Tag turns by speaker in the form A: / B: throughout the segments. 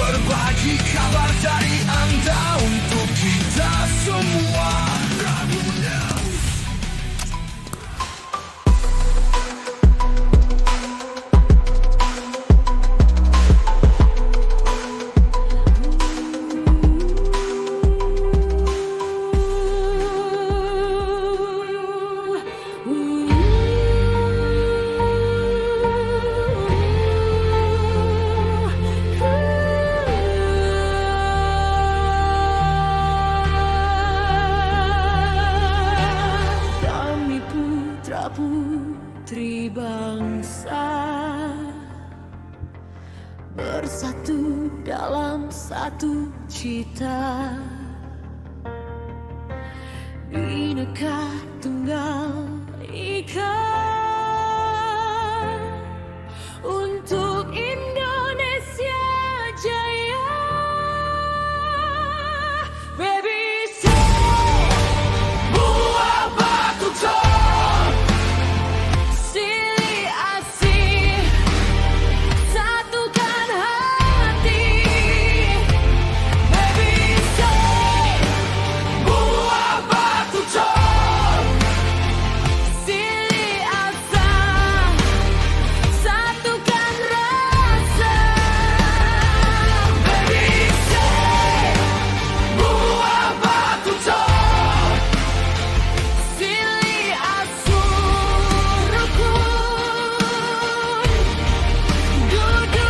A: berbagi kabar dari Anda untuk kita semua.
B: Putri bangsa bersatu dalam satu cita, Bhinneka Tunggal Ika untuk Indonesia Jaya. Baby say buah batu cor, silih asih satukan hati. Baby say buah batu cor, silih asa satukan rasa. Baby say buah batu cor, silih asu rukun duduluran.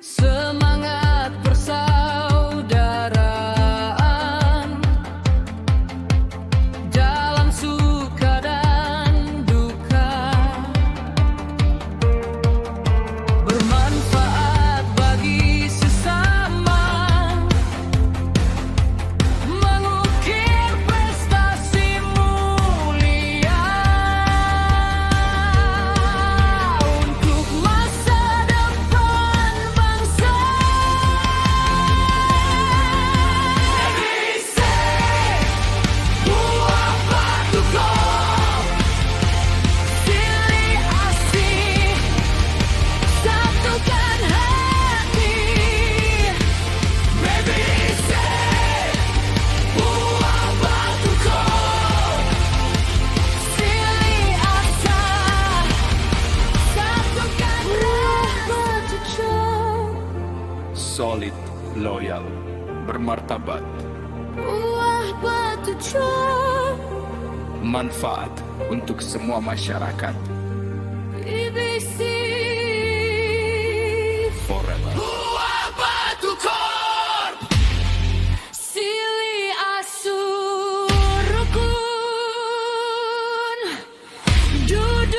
B: Semangat persaudaraan dalam suka dan duka, bermanfaat bagi sesama, mengukir prestasi mulia untuk masa depan bangsa. Baby say buah batu cor, silih asih satukan hati. Baby say buah batu cor, silih asa satukan rasa.
C: Solid, loyal, bermartabat,
B: Buah batu cor,
C: manfaat untuk semua masyarakat.
B: BBC
C: Forever.
A: Buah batu cor,
B: silih asu rukun duduluran.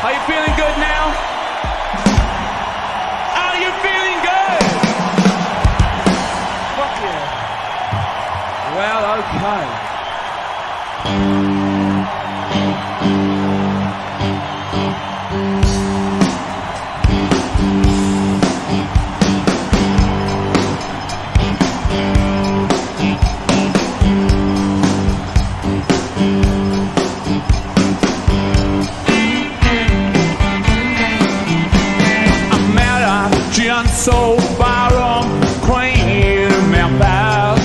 D: Are you feeling good now? Are you feeling good? Fuck yeah. Well, okay.
E: So far Queen Memphis,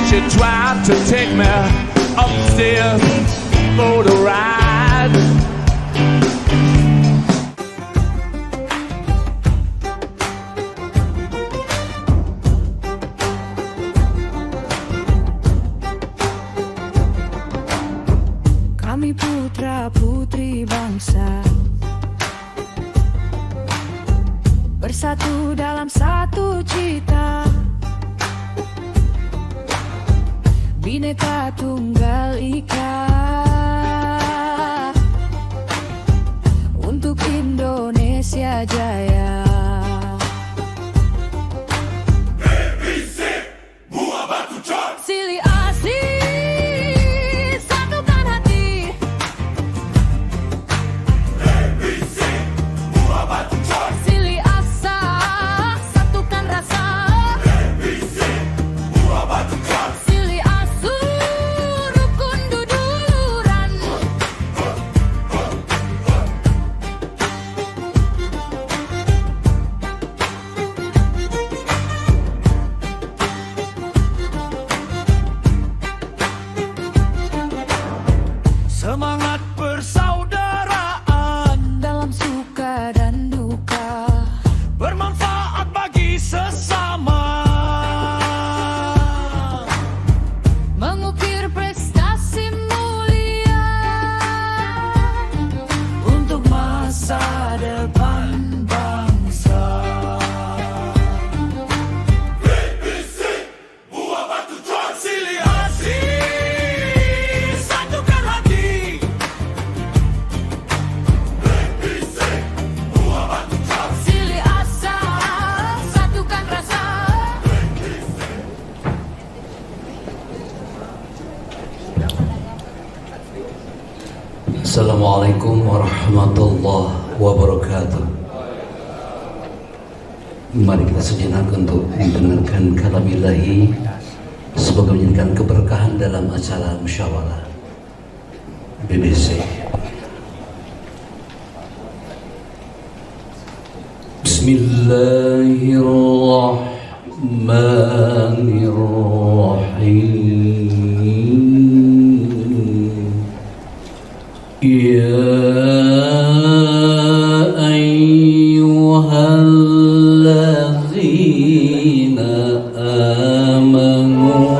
E: she tried to take me upstairs for the ride.
B: Kami putra putri bangsa bersatu dalam satu cita, Bhinneka Tunggal Ika untuk Indonesia Jaya. Silih asih satukan hati. Silih asa satukan rasa. Silih asu rukun duduluran.
A: Semangat persaudaraan
B: Dalam suka dan duka,
A: bermanfaat bagi sesama.
B: mengukir prestasi mulia untuk masa depan bangsa.
A: Silih asih satukan hati.
B: Silih asa satukan rasa.
F: Assalamualaikum warahmatullahi wabarakatuh. Mari kita sejenak untuk mendengarkan kalam ilahi sebagai menjadikan keberkahan dalam acara musyawarah BBC. Bismillahirrahmanirrahim. Ya ayyuhallazina amanu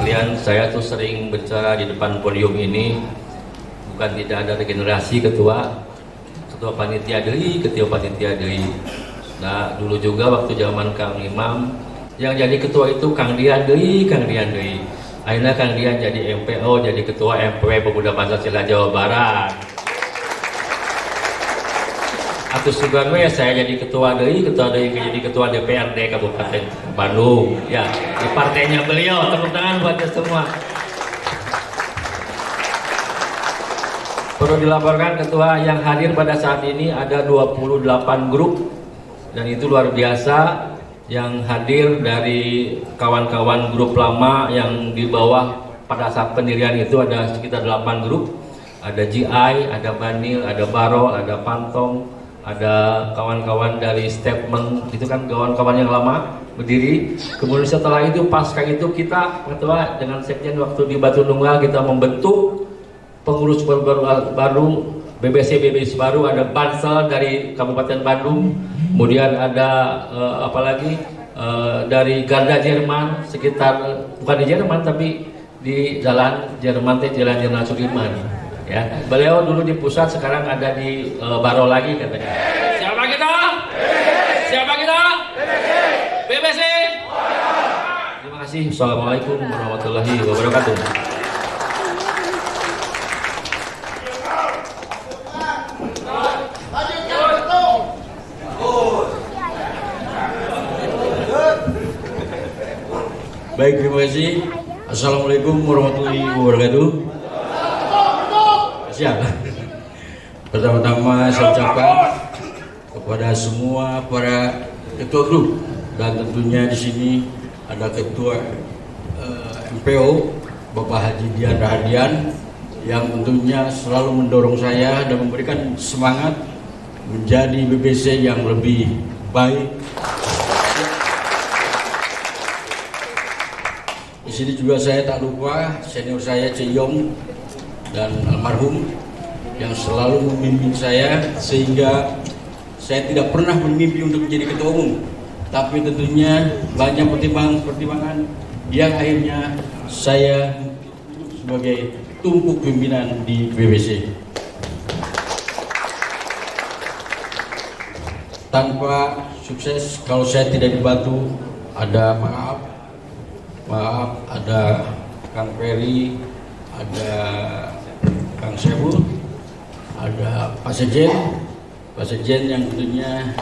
G: Kalian, saya tuh sering bicara di depan podium ini, bukan tidak ada regenerasi ketua panitia deui, ketua panitia deui. Nah, dulu juga waktu zaman Kang Imam, yang jadi ketua itu Kang Dian deui. Akhirnya Kang Dian jadi MPO, jadi ketua MPW Pemuda Pancasila Jawa Barat. Atus juga ya saya jadi ketua deui jadi ketua DPRD Kabupaten Bandung. Ya, di partainya beliau. Tepuk tangan buat semua. Perlu dilaporkan ketua yang hadir pada saat ini ada 28 grup, dan itu luar biasa. Yang hadir dari kawan-kawan grup lama yang di bawah pada saat pendirian itu ada sekitar 8 grup. Ada GI, ada Banil, ada Barol, ada Pantong, ada kawan-kawan dari Statement, itu kan kawan-kawan yang lama berdiri. Kemudian setelah itu pasca itu kita ketua dengan sekjen waktu di Batu Nunggal kita membentuk pengurus baru BBC baru, ada Bansel dari Kabupaten Bandung, kemudian ada dari Garda Jerman sekitar, bukan di Jerman tapi di Jalan Jerman Sudirman. Ya, beliau dulu di pusat, sekarang ada di Baro lagi katanya. Siapa kita? Siapa kita? BBC. Terima kasih. Assalamualaikum warahmatullahi wabarakatuh.
H: Baik, terima kasih. Assalamualaikum warahmatullahi wabarakatuh. Siap. Pertama-tama saya ucapkan kepada semua para ketua grup, dan tentunya di sini ada ketua MPO Bapak Haji Dian Rahadian yang tentunya selalu mendorong saya dan memberikan semangat menjadi BBC yang lebih baik. Di sini juga saya tak lupa senior saya Ceyong dan almarhum yang selalu membimbing saya sehingga saya tidak pernah bermimpi untuk menjadi ketua umum, tapi tentunya banyak pertimbangan yang akhirnya saya sebagai tumpuk pimpinan di BBC. Tanpa sukses kalau saya tidak dibantu, ada maaf, ada Kang Ferry, ada Kang Sebul, ada Pak Sekjen yang tentunya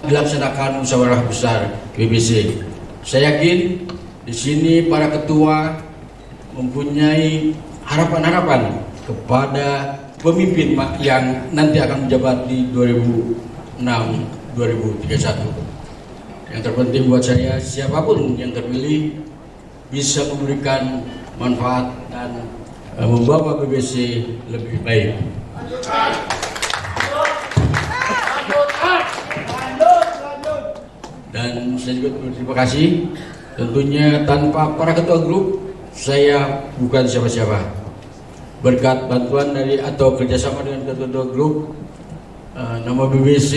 H: dilaksanakan musyawarah besar BBC. Saya yakin di sini para ketua mempunyai harapan-harapan kepada pemimpin yang nanti akan menjabat di 2006-2031. Yang terpenting buat saya, siapapun yang terpilih bisa memberikan manfaat dan membawa BBC lebih baik. Dan saya juga berterima kasih. Tentunya tanpa para ketua grup, saya bukan siapa-siapa. Berkat bantuan dari atau kerjasama dengan ketua grup, nama BBC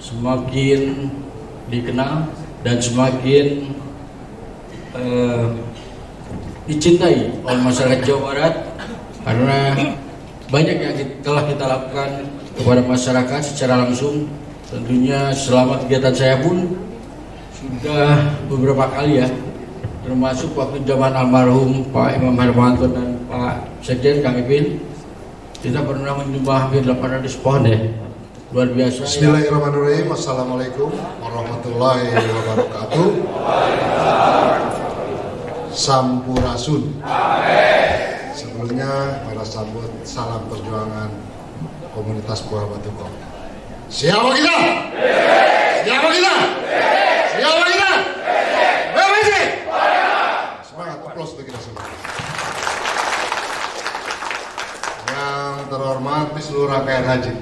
H: semakin dikenal dan semakin dicintai oleh masyarakat Jawa Barat, karena banyak yang telah kita lakukan kepada masyarakat secara langsung. Tentunya selama kegiatan saya pun sudah beberapa kali ya, termasuk waktu zaman almarhum Pak Imam Hermanto dan Pak Sekjen Kang Ipin, kita pernah menyumbang hampir 800 pohon ya. Luar biasa.
I: Bismillahirrahmanirrahim. Assalamualaikum warahmatullahi wabarakatuh. Sampurasun. Sebelumnya para sambut salam perjuangan komunitas Buah Batu Kok. Siapa kita? Siapa kita? Siapa kita? BBC. Semangat, aplaus untuk kita semua. Yang terhormat di seluruh rangkaian haji.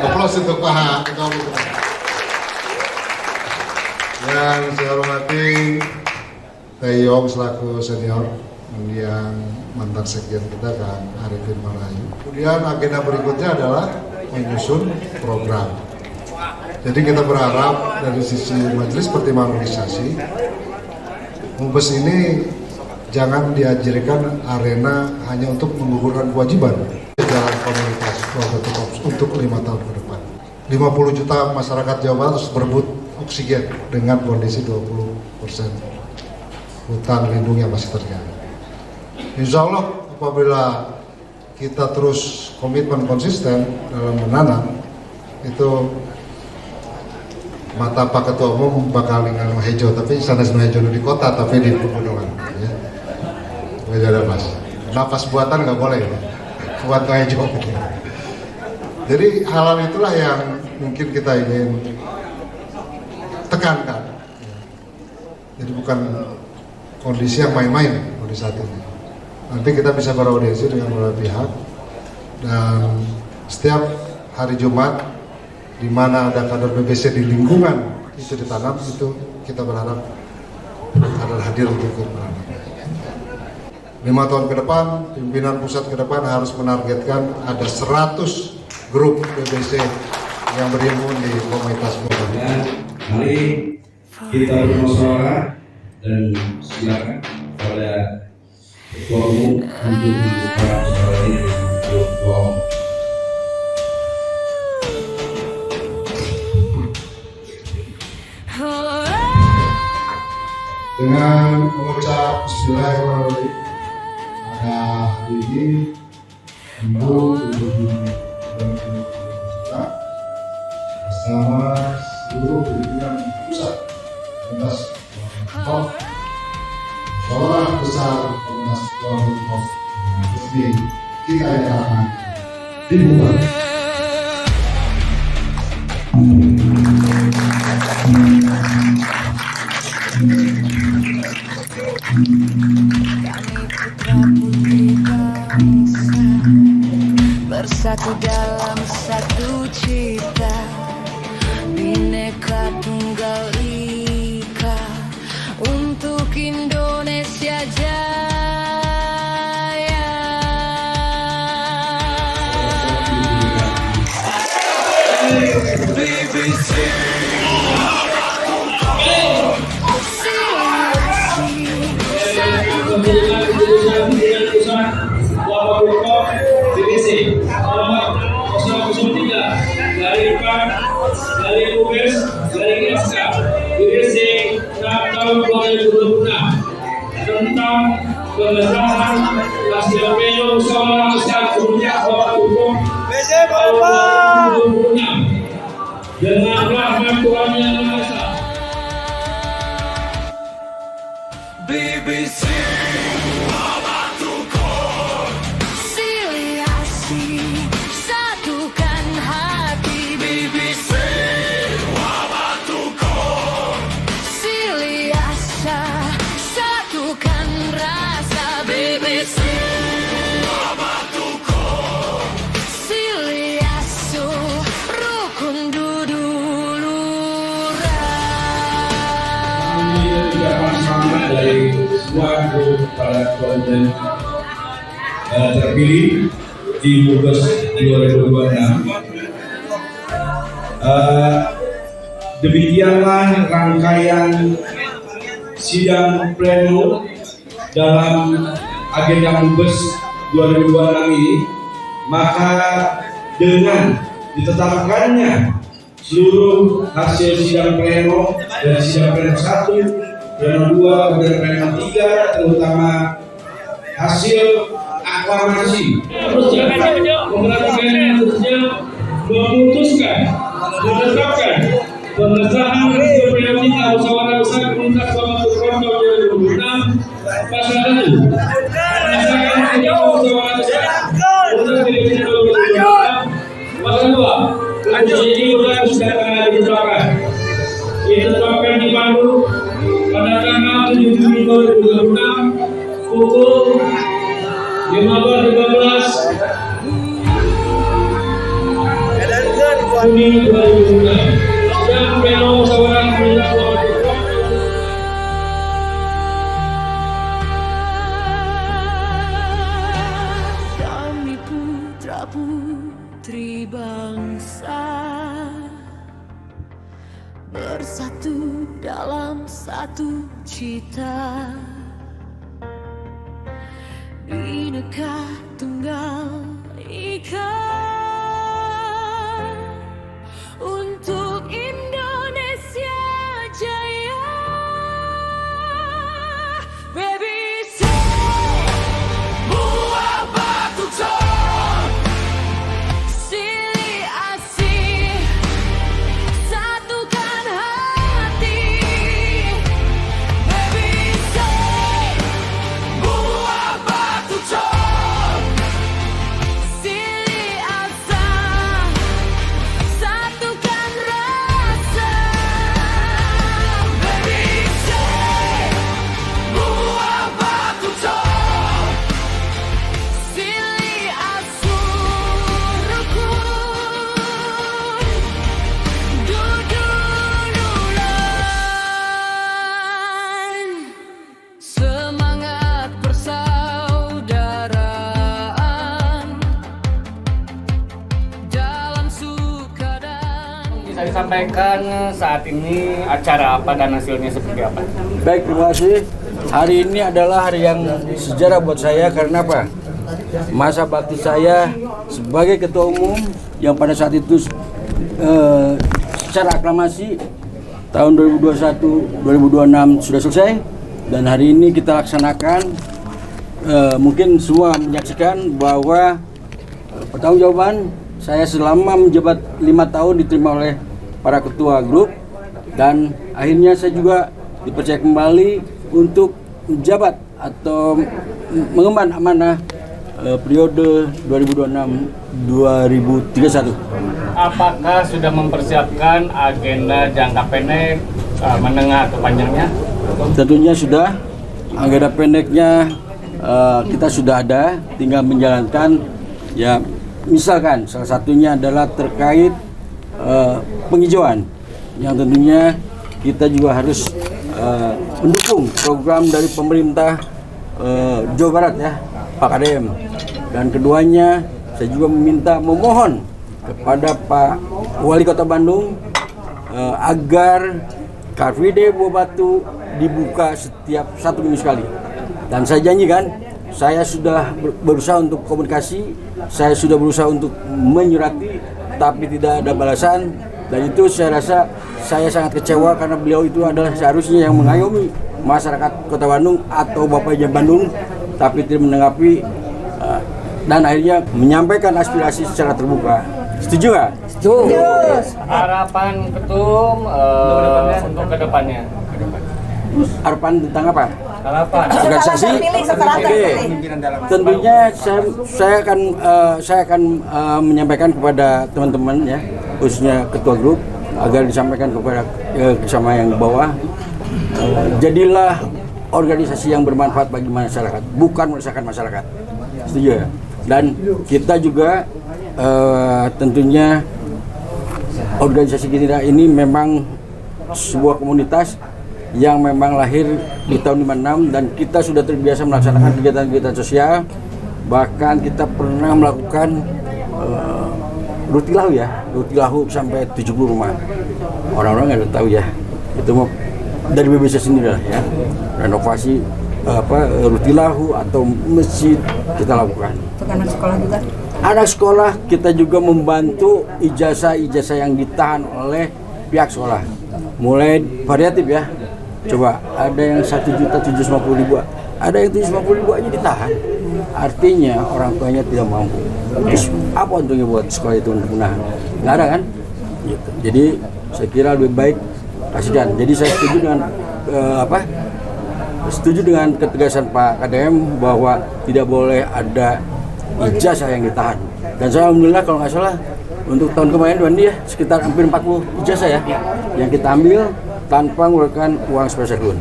I: Aplaus untuk Pak Ketua Umum. Yang saya hormati Teyong selaku senior, kemudian mantan sekjen kita Kang Arifin Marayu. Kemudian agenda berikutnya adalah menyusun program. Jadi kita berharap dari sisi majelis pertimbangan organisasi, Mumbes ini jangan diajarikan arena hanya untuk menggugurkan kewajiban jalan komunitas untuk 5 tahun ke depan. 50 juta masyarakat Jawa Barat harus berebut oksigen dengan kondisi 20% hutan lindung yang masih terjaga. Insya Allah apabila kita terus komitmen konsisten dalam menanam, itu mata Pak Ketua Umum bakal dengan hijau, tapi sanes hijau di kota, tapi di pegunungan. Ya. Beda ada mas. Napas buatan nggak boleh, ya. Buat hijau. Jadi hal-hal itulah yang mungkin kita ingin tekankan. Jadi bukan kondisi yang main-main kondisi saat ini. Nanti kita bisa beraudiensi dengan beberapa pihak, dan setiap hari Jumat di mana ada kader BBC di lingkungan itu ditanam, itu kita berharap kader hadir untuk ikut menanam. 5 tahun ke depan, pimpinan pusat ke depan harus menargetkan ada 100 grup BBC yang berhimpun di komunitas Buah.
J: Mari kita bermusyawarah dan silakan kepada Ketua Umum untuk membuka musyawarah ini. Ketua Umum.
I: Dengan mengucap Bismillahirrahmanirrahim, pada hari ini Ibu bersama seluruh pimpinan pusat komunitas Buah Musyawarah besar komunitas Buah resmi kita nyatakan dibuka.
B: putra putri bangsa bersatu dalam satu cita, Bhinneka Tunggal Ika untuk Indonesia Jaya.
A: BBC
J: dari UBS, dari SK, BBC tahun 2026 tentang pengesahan hasil pleno musyawarah mufakat Bapak Hukum tahun 2026 dengan rahmat Tuhan Yang Maha Esa.
A: BBC
J: dari semua grup para kontingen terpilih di Mubes 2026. Demikianlah rangkaian sidang pleno dalam agenda Mubes 2026 ini. Maka dengan ditetapkannya seluruh hasil sidang pleno dari sidang pleno 1, pleno 2, dan pleno 3, terutama hasil aklamasi memutuskan menetapkan pengesahan hasil pleno 3 musyawarah besar komunitas Bapak Hukum tahun 2026 pasal 1 mengesahkan hasil musyawarah besar komunitas BBC 2026 pasal 2 hasil ini sudah tengah ditetapkan ditetapkan di Palu pada tanggal 7 Juni 2026 pukul 15.15 Juni 2026 dan pleno musyawarah komunitas Bapak Hukum.
B: Kami putra putri bangsa bersatu dalam satu cita, Bhinneka Tunggal Ika untuk Indonesia Jaya. BBC
A: buah batu cor,
B: silih asih satukan hati, BBC
A: buah batu cor,
B: silih asa satukan rasa,
A: BBC buah batu cor,
B: silih asu rukun dudululan, semangat persaudaraan dalam suka dan
G: Bisa disampaikan saat ini acara apa dan hasilnya seperti apa?
H: Baik, terima kasih. Hari ini adalah hari yang sejarah buat saya karena apa? Masa bakti saya sebagai ketua umum yang pada saat itu secara aklamasi tahun 2021-2026 sudah selesai dan hari ini kita laksanakan. Mungkin semua menyaksikan bahwa pertanggungjawaban saya selama menjabat 5 tahun diterima oleh para ketua grup dan akhirnya saya juga dipercaya kembali untuk menjabat atau mengemban amanah periode 2026-2031.
G: Apakah sudah mempersiapkan agenda jangka pendek, menengah atau panjangnya?
H: tentunya sudah agenda pendeknya kita sudah ada, tinggal menjalankan. Ya, misalkan salah satunya adalah terkait penghijauan, yang tentunya kita juga harus mendukung program dari pemerintah Jawa Barat ya, Pak Kadem. Dan keduanya saya juga memohon kepada Pak Wali Kota Bandung agar Car Free Day Buah Batu dibuka setiap 1 minggu sekali. Dan saya janjikan, saya sudah berusaha untuk komunikasi, saya sudah berusaha untuk menyurati, tapi tidak ada balasan. Dan itu saya rasa saya sangat kecewa karena beliau itu adalah seharusnya yang mengayomi masyarakat Kota Bandung atau Bapak Ibu Bandung, tapi tidak menanggapi dan akhirnya menyampaikan aspirasi secara terbuka. Setuju nggak?
G: Setuju. Harapan ketum untuk kedepannya.
H: Harapan tentang apa?
G: Harapan.
H: Organisasi. Oke. Tentunya saya akan menyampaikan kepada teman-teman ya, khususnya ketua grup, agar disampaikan kepada sama yang bawah. Jadilah organisasi yang bermanfaat bagi masyarakat, bukan meresahkan masyarakat. Setuju ya? Dan kita juga tentunya organisasi kita ini memang sebuah komunitas yang memang lahir di tahun 56 dan kita sudah terbiasa melaksanakan kegiatan-kegiatan sosial. Bahkan kita pernah melakukan rutilahu sampai 70 rumah. Orang-orang nggak tahu ya, itu mau dari BBC sendiri lah ya, renovasi rutilahu atau masjid kita lakukan.
K: Untuk anak sekolah juga?
H: Anak sekolah kita juga membantu ijazah-ijazah yang ditahan oleh pihak sekolah. Mulai variatif ya. Coba ada yang 1.750.000, ada yang 750.000 aja ditahan. Artinya orang tuanya tidak mampu. Terus apa untungnya buat sekolah itu untuk menahan? Nggak ada kan? Gitu. Jadi saya kira lebih baik kasihkan. Jadi saya setuju dengan setuju dengan ketegasan Pak Kadem bahwa tidak boleh ada ijazah yang ditahan. Dan saya alhamdulillah kalau nggak salah untuk tahun kemarin Wandi ya sekitar hampir 40 ijazah ya yang kita ambil tanpa menggunakan uang speserun.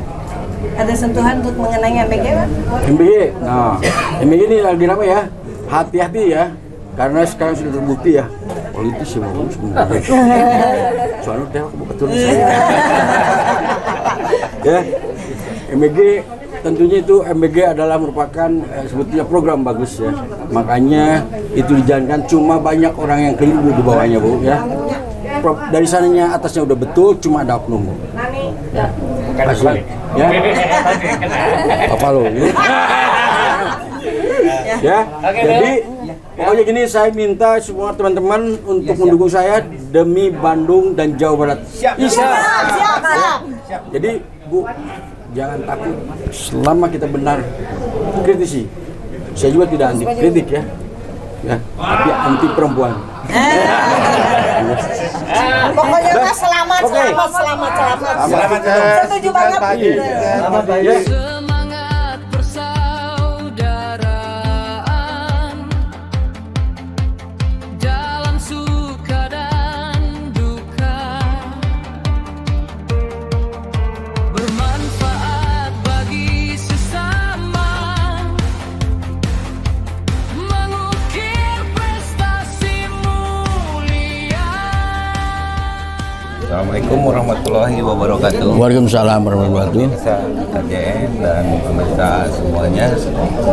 K: Ada sentuhan untuk mengenai MBG Pak?
H: MBG, nah MBG ini lagi ramai ya, hati-hati ya, karena sekarang sudah terbukti ya politis ya mau sebenarnya. Soalnya dia betul saya. Ya, MBG tentunya itu MBG adalah merupakan sebetulnya program bagus ya, makanya itu dijalankan, cuma banyak orang yang keliru di bawahnya Bu ya. Dari sananya atasnya udah betul, cuma ada oknum. Ya. Kasih. Ya. Apa lo? Ya. Jadi pokoknya gini, saya minta semua teman-teman untuk mendukung saya demi Bandung dan Jawa Barat. Siap. Jadi Bu, jangan takut selama kita benar kritisi. Saya juga tidak anti kritik ya. Ya, tapi anti perempuan.
K: Pokoknya selamat. Setuju banget.
I: Selamat pagi.
B: Semangat persaudaraan dalam suka dan duka, bermanfaat bagi sesama, mengukir prestasi mulia.
L: Assalamualaikum warahmatullahi wabarakatuh.
H: Waalaikumsalam warahmatullahi wabarakatuh.
L: Pemirsa KJN dan pemirsa semuanya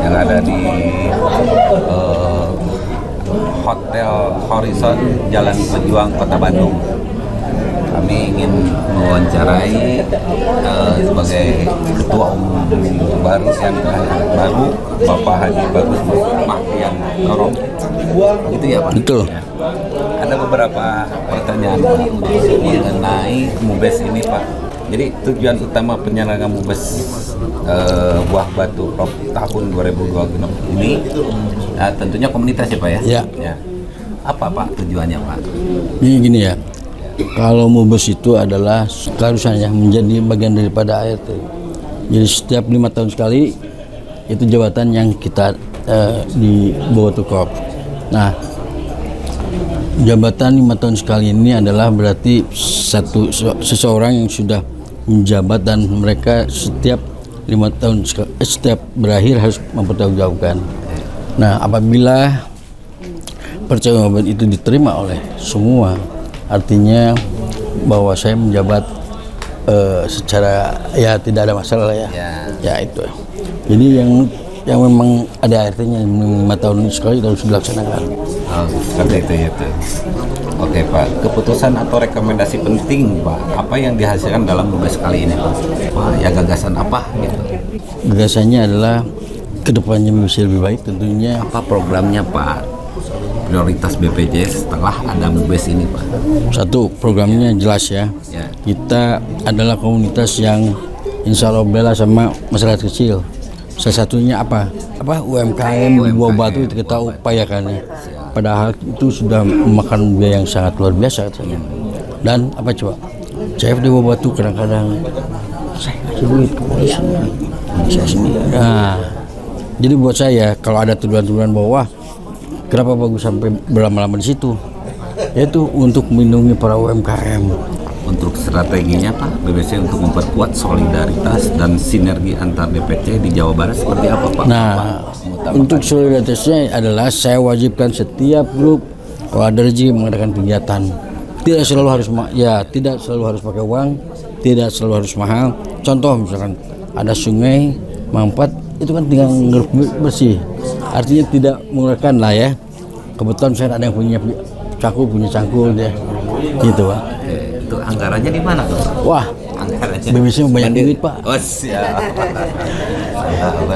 L: yang ada di Hotel Horizon Jalan Pejuang Kota Bandung. Kami ingin mewawancarai sebagai ketua umum baru yang baru Bapak Haji Bagus Mahdian Norong. Gitu ya Pak?
H: Betul.
L: Ya. Ada beberapa pertanyaan Pak mengenai MUBES ini Pak. Jadi tujuan utama penyelenggaraan MUBES Buah Batu Prop tahun 2026 ini tentunya komunitas ya Pak ya?
H: Ya.
L: Apa Pak tujuannya Pak?
H: Ini gini ya, kalau MUBES itu adalah keharusannya menjadi bagian daripada ART. Jadi setiap 5 tahun sekali itu jabatan yang kita di bawah Tukop. Nah, jabatan 5 tahun sekali ini adalah berarti seseorang yang sudah menjabat dan mereka setiap 5 tahun setiap berakhir harus mempertanggungjawabkan. Nah, apabila pertanggungjawaban itu diterima oleh semua, artinya bahwa saya menjabat secara ya tidak ada masalah ya. Ya itu. Jadi yang memang ada artinya 5 tahun sekali harus dilaksanakan.
L: Oh, seperti itu ya tuh. Oke Pak, keputusan atau rekomendasi penting Pak, apa yang dihasilkan dalam Mubes kali ini Pak? Ya gagasan apa gitu?
H: Gagasannya adalah kedepannya bisa lebih baik tentunya.
L: Apa programnya Pak? Prioritas BPJS setelah ada Mubes ini Pak?
H: Satu, programnya jelas ya. Kita adalah komunitas yang insya Allah bela sama masyarakat kecil. Salah satunya apa UMKM di Buah Batu itu kita upayakan. Padahal itu sudah memakan biaya yang sangat luar biasa katanya. Dan apa coba? CF di Buah Batu kadang-kadang saya kasih duit ke polisi. Saya sendiri. Nah, jadi buat saya kalau ada tuduhan-tuduhan bahwa kenapa bagus sampai berlama-lama di situ? Yaitu untuk melindungi para UMKM.
L: Untuk strateginya Pak, BBC untuk memperkuat solidaritas dan sinergi antar DPC di Jawa Barat seperti apa Pak?
H: Nah, untuk solidaritasnya adalah saya wajibkan setiap grup kalau ada rezeki mengadakan kegiatan. Tidak selalu harus pakai uang, tidak selalu harus mahal. Contoh misalkan ada sungai Mampet itu kan tinggal bersih. Artinya tidak mengeluarkan lah ya. Kebetulan saya ada yang punya cangkul dia. Gitu Pak.
L: Itu anggarannya di mana tuh?
H: Wah,
L: anggarannya
H: BBC mah banyak duit Pak.
L: Oh siap.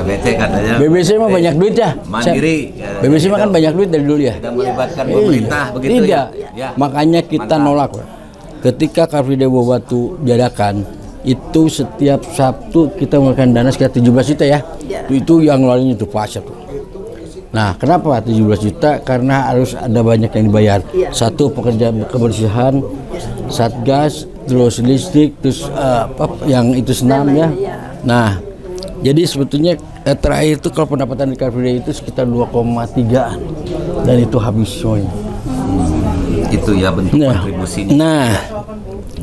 L: BBC katanya.
H: BBC mah banyak duit ya.
L: Mandiri.
H: BBC mah kan banyak duit dari dulu ya.
L: Tidak melibatkan pemerintah begitu
H: tidak.
L: ya.
H: Makanya kita nolak Pak. Ketika Car Free Day Buah Batu diadakan, itu setiap Sabtu kita mengeluarkan dana sekitar 17 juta ya. Itu yang ngeluarin itu pasar tuh. Nah, kenapa 17 juta? Karena harus ada banyak yang dibayar. Satu, pekerja kebersihan, satgas, terus listrik, terus yang itu senam ya. Nah, jadi sebetulnya terakhir itu kalau pendapatan di Car Free Day itu sekitar 2,3 dan itu habis semuanya.
L: Itu ya bentuk kontribusinya.
H: Nah,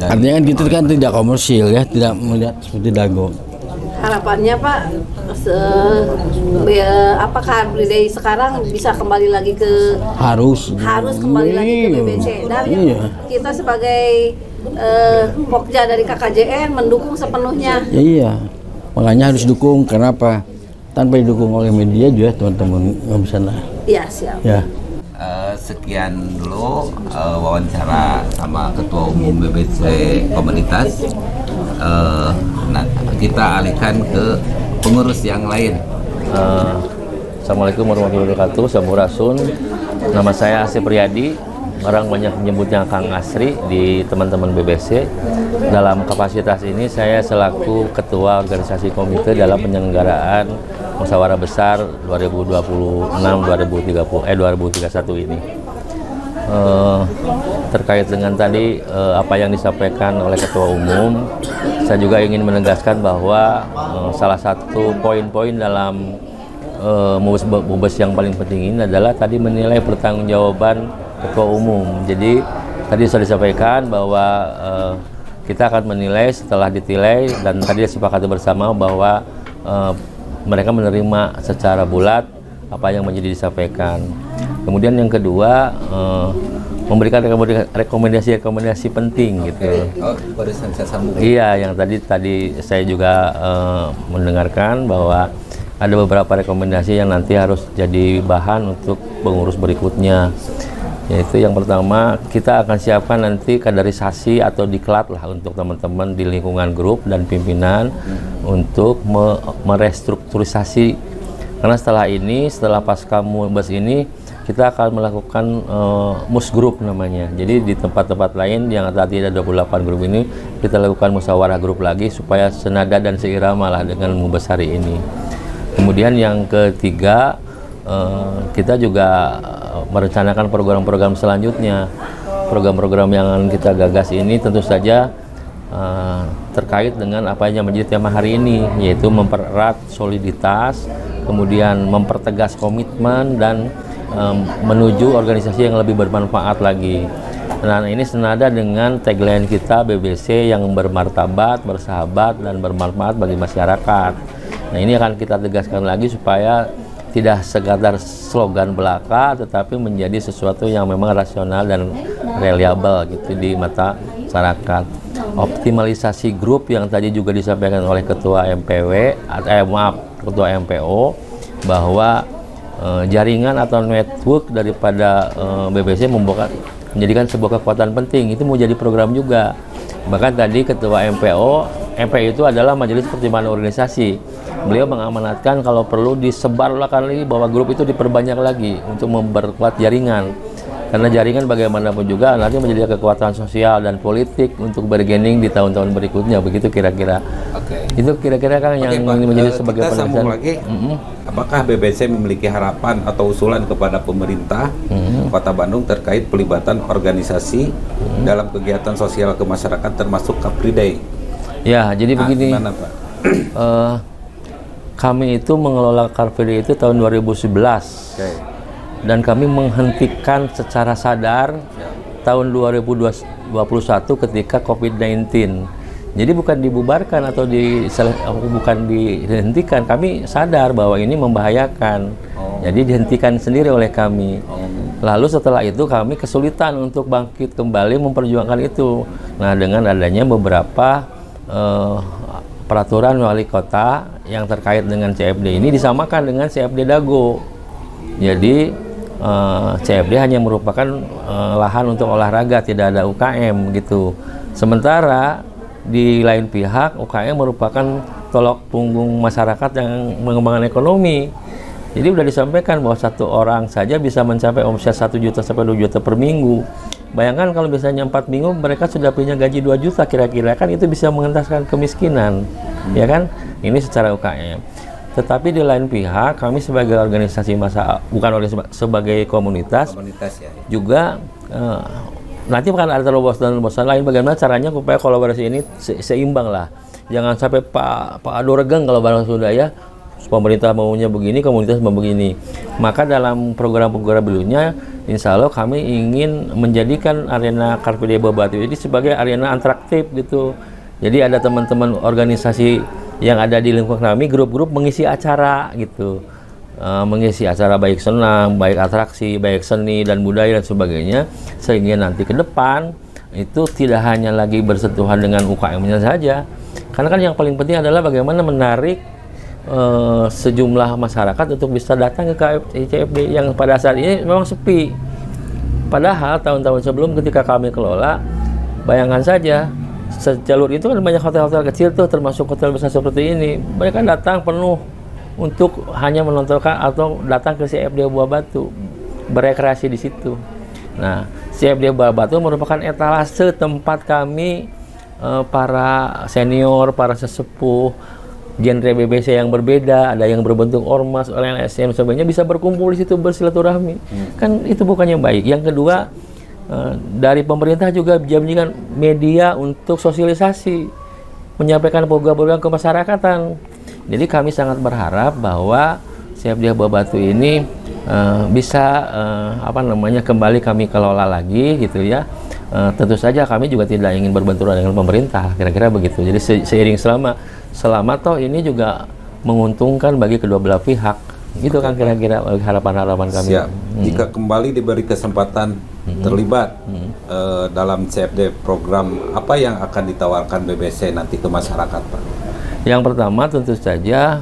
H: artinya kan gitu kan tidak komersil ya, tidak melihat seperti dago.
K: Harapannya Pak, apakah Car Free Day sekarang bisa kembali lagi ke harus kembali lagi ke BBC dan kita sebagai Pokja dari KKJN mendukung sepenuhnya.
H: Iya, makanya harus dukung. Kenapa? Tanpa didukung oleh media juga teman-teman nggak bisa lah.
K: Iya siap.
H: Ya.
L: Sekian dulu wawancara sama Ketua Umum BBC Komunitas. Nah, kita alihkan ke pengurus yang lain.
G: Assalamualaikum warahmatullahi wabarakatuh. Sampurasun. Nama saya Asep Riyadi. Orang banyak menyebutnya Kang Asri di teman-teman BBC. Dalam kapasitas ini saya selaku Ketua Organisasi Komite dalam penyelenggaraan Musyawarah Besar 2026-2031 ini. Terkait dengan tadi apa yang disampaikan oleh Ketua Umum, saya juga ingin menegaskan bahwa salah satu poin-poin dalam Mubes yang paling penting ini adalah tadi menilai pertanggungjawaban Ketua Umum. Jadi tadi sudah disampaikan bahwa kita akan menilai setelah ditilai dan tadi disepakati bersama bahwa mereka menerima secara bulat apa yang menjadi disampaikan. Kemudian yang kedua memberikan rekomendasi penting gitu.
L: Oh, barusan saya sambung.
G: Iya, yang tadi saya juga mendengarkan bahwa ada beberapa rekomendasi yang nanti harus jadi bahan untuk pengurus berikutnya. Yaitu yang pertama, kita akan siapkan nanti kaderisasi atau diklat lah untuk teman-teman di lingkungan grup dan pimpinan untuk merestrukturisasi. Karena setelah pasca Mubes ini kita akan melakukan musgrup namanya. Jadi di tempat-tempat lain yang tadi ada 28 grup ini kita lakukan musyawarah grup lagi supaya senada dan seirama lah dengan Mubes hari ini. Kemudian yang ketiga, kita juga merencanakan program-program selanjutnya. Program-program yang kita gagas ini tentu saja terkait dengan apa yang menjadi tema hari ini, yaitu mempererat soliditas, kemudian mempertegas komitmen dan menuju organisasi yang lebih bermanfaat lagi. Nah, ini senada dengan tagline kita BBC yang bermartabat, bersahabat, dan bermanfaat bagi masyarakat. Nah, ini akan kita tegaskan lagi supaya tidak sekadar slogan belaka, tetapi menjadi sesuatu yang memang rasional dan reliable gitu di mata masyarakat. Optimalisasi grup yang tadi juga disampaikan oleh Ketua Ketua MPO, bahwa jaringan atau network daripada BBC menjadikan sebuah kekuatan penting. Itu mau jadi program juga. Bahkan tadi Ketua MPO itu adalah Majelis Pertimbangan Organisasi. Beliau mengamanatkan kalau perlu disebarkan lagi, bahwa grup itu diperbanyak lagi untuk memperkuat jaringan. Karena jaringan bagaimanapun juga nanti menjadi kekuatan sosial dan politik untuk bergening di tahun-tahun berikutnya. Begitu kira-kira. Itu kira-kira kan yang menjadi sebagai
L: kita sambung lagi. Apakah BBC memiliki harapan atau usulan kepada pemerintah Kota Bandung terkait pelibatan organisasi dalam kegiatan sosial kemasyarakat termasuk Car Free Day?
G: Ya, jadi begini.
L: Gimana, Pak?
G: Kami itu mengelola Car Free Day itu tahun 2011. Dan kami menghentikan secara sadar tahun 2021 ketika COVID-19. Jadi bukan dibubarkan atau bukan dihentikan, kami sadar bahwa ini membahayakan. Jadi dihentikan sendiri oleh kami. Lalu setelah itu kami kesulitan untuk bangkit kembali memperjuangkan itu. Nah, dengan adanya beberapa peraturan wali kota yang terkait dengan CFD ini disamakan dengan CFD Dago. Jadi CFD hanya merupakan lahan untuk olahraga, tidak ada UKM gitu. Sementara di lain pihak UKM merupakan tolok punggung masyarakat yang mengembangkan ekonomi. Jadi sudah disampaikan bahwa satu orang saja bisa mencapai omset 1 juta sampai 2 juta per minggu. Bayangkan kalau misalnya 4 minggu mereka sudah punya gaji 2 juta kira-kira, kan itu bisa mengentaskan kemiskinan. Ya kan? Ini secara UKM. Tetapi di lain pihak kami sebagai organisasi massa, bukan sebagai komunitas ya. Juga nanti akan ada terobosan lain bagaimana caranya supaya kolaborasi ini seimbang lah. Jangan sampai Pak Adoregeng kalau barang sudah ya, pemerintah maunya begini, komunitas mau begini. Maka dalam program-program berikutnya, insya Allah kami ingin menjadikan arena Car Free Day Batu ini sebagai arena atraktif gitu. Jadi ada teman-teman organisasi yang ada di lingkungan kami, grup-grup mengisi acara gitu, mengisi acara baik senam, baik atraksi, baik seni dan budaya dan sebagainya, sehingga nanti ke depan itu tidak hanya lagi bersentuhan dengan UKM-nya saja, karena kan yang paling penting adalah bagaimana menarik sejumlah masyarakat untuk bisa datang ke CFD yang pada saat ini memang sepi. Padahal tahun-tahun sebelum ketika kami kelola, bayangkan saja, sejalur itu kan banyak hotel-hotel kecil tuh, termasuk hotel besar seperti ini. Mereka datang penuh untuk hanya menontonkan atau datang ke CFD Buah Batu, berekreasi di situ. Nah, CFD Buah Batu merupakan etalase tempat kami para senior, para sesepuh, genre BBC yang berbeda, ada yang berbentuk ormas, LSM, sebagainya bisa berkumpul di situ bersilaturahmi. Kan itu bukannya baik. Yang kedua, dari pemerintah juga dijadikan media untuk sosialisasi, menyampaikan program-program kemasyarakatan. Jadi kami sangat berharap bahwa CFD Buah Batu ini bisa kembali kami kelola lagi gitu ya. Tentu saja kami juga tidak ingin berbenturan dengan pemerintah, kira-kira begitu. Jadi seiring selama toh ini juga menguntungkan bagi kedua belah pihak. Gitu kan kira-kira harapan-harapan kami.
L: Siap. Jika kembali diberi kesempatan terlibat dalam CFD program, apa yang akan ditawarkan BBC nanti ke masyarakat, Pak?
G: Yang pertama tentu saja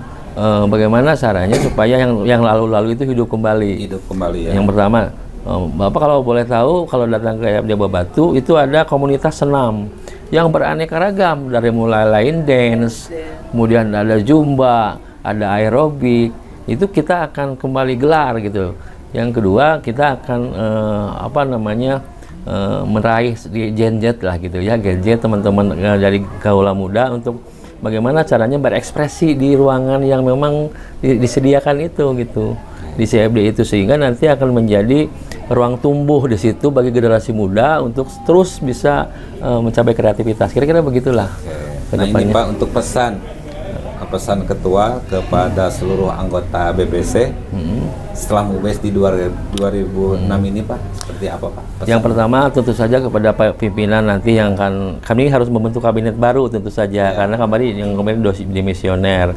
G: bagaimana caranya supaya yang lalu-lalu itu hidup kembali. Hidup kembali ya. Yang pertama, Bapak kalau boleh tahu, kalau datang ke CFD Buah Batu itu ada komunitas senam yang beraneka ragam, dari mulai line dance, kemudian ada zumba, ada aerobik. Itu kita akan kembali gelar gitu. Yang kedua, kita akan meraih di Gen-Z lah gitu ya, Gen-Z teman-teman dari kaula muda untuk bagaimana caranya berekspresi di ruangan yang memang disediakan itu gitu, di CFD itu, sehingga nanti akan menjadi ruang tumbuh di situ bagi generasi muda untuk terus bisa mencapai kreativitas. Kira-kira begitulah.
L: Nah ini Pak, untuk pesan pesan ketua kepada seluruh anggota BBC setelah MUBES di 2006 ini Pak, seperti apa Pak? Pesan.
G: Yang pertama tentu saja kepada Pak pimpinan nanti yang kami harus membentuk kabinet baru tentu saja, karena kemarin dimisioner.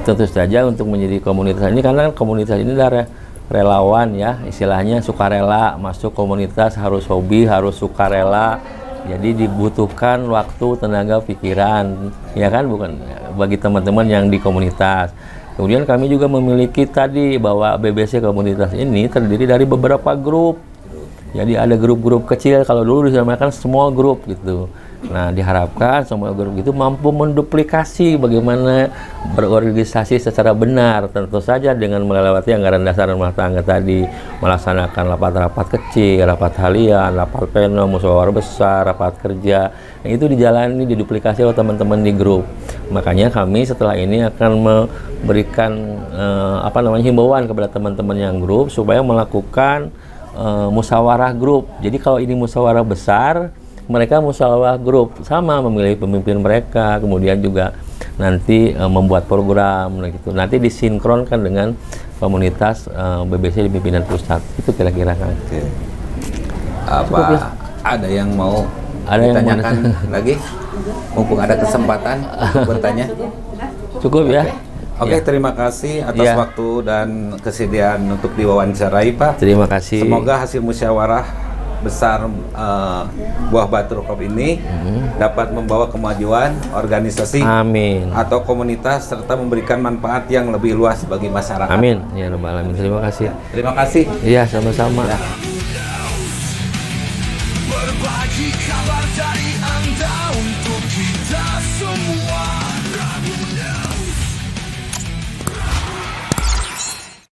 G: Tentu saja untuk menjadi komunitas ini, karena komunitas ini adalah relawan ya, istilahnya sukarela masuk komunitas, harus hobi, harus sukarela. Jadi dibutuhkan waktu, tenaga, pikiran, ya kan, bukan bagi teman-teman yang di komunitas. Kemudian kami juga memiliki tadi bahwa BBC komunitas ini terdiri dari beberapa grup. Jadi ada grup-grup kecil, kalau dulu dinamakan small group gitu. Nah, diharapkan semua grup itu mampu menduplikasi bagaimana berorganisasi secara benar, tentu saja dengan melewati anggaran dasar rumah tangga tadi, melaksanakan rapat-rapat kecil, rapat harian, rapat pleno, musyawarah besar, rapat kerja. Nah, itu dijalani, diduplikasi oleh teman-teman di grup. Makanya kami setelah ini akan memberikan himbauan kepada teman-teman yang grup supaya melakukan musyawarah grup. Jadi kalau ini musyawarah besar, mereka musyawarah grup, sama memilih pemimpin mereka, kemudian juga nanti membuat program gitu. Nanti disinkronkan dengan komunitas BBC di pimpinan pusat. Itu kira-kira kan.
L: Oke. Apa ada yang mau ditanyakan lagi? Mumpung ada kesempatan untuk bertanya.
G: Cukup ya.
L: Oke, terima kasih atas waktu dan kesediaan untuk diwawancarai Pak.
G: Terima kasih.
L: Semoga hasil musyawarah besar Buah Batu Rock ini dapat membawa kemajuan organisasi atau komunitas serta memberikan manfaat yang lebih luas bagi masyarakat.
G: Amin. Ya rabbal alamin. Terima kasih.
L: Terima kasih.
G: Iya, sama-sama.
A: Berbagi kabar dari Anda untuk kita semua.